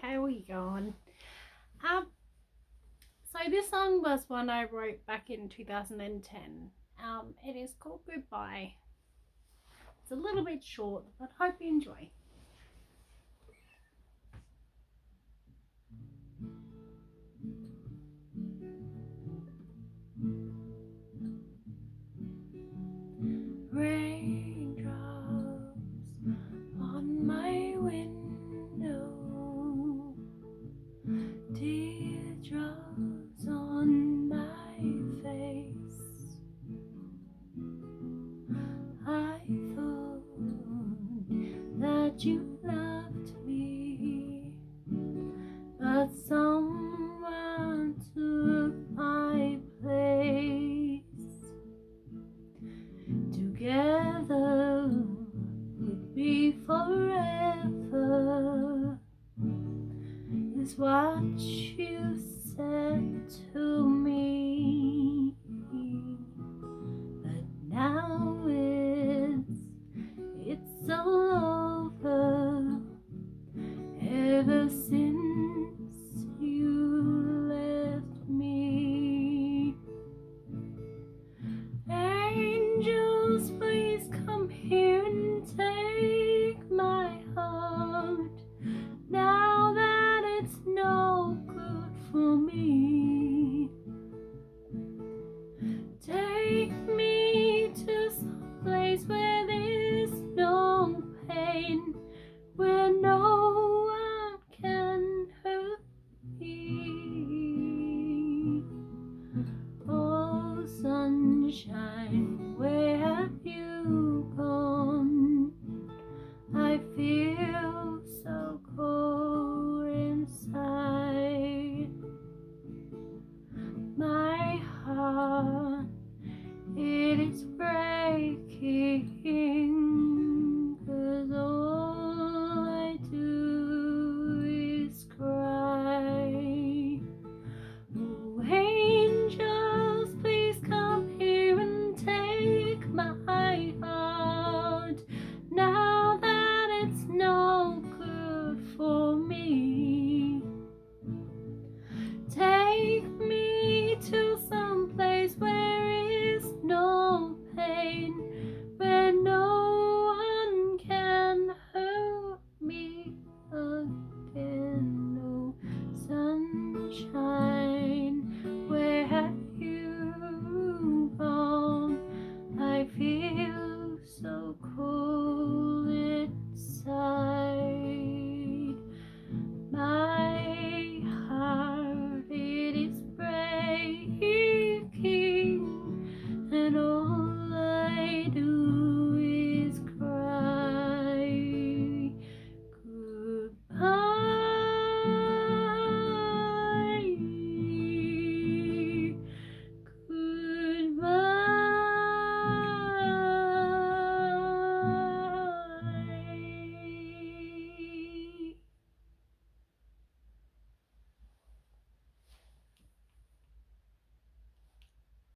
Hey, how are you going? Um, so this song was one I wrote back in 2010. It is called Goodbye. It's a little bit short, but hope you enjoy. Raindrops on my window, teardrops on my face. I thought that you loved me, but someone took my place. Together we'd be forever, is what you said to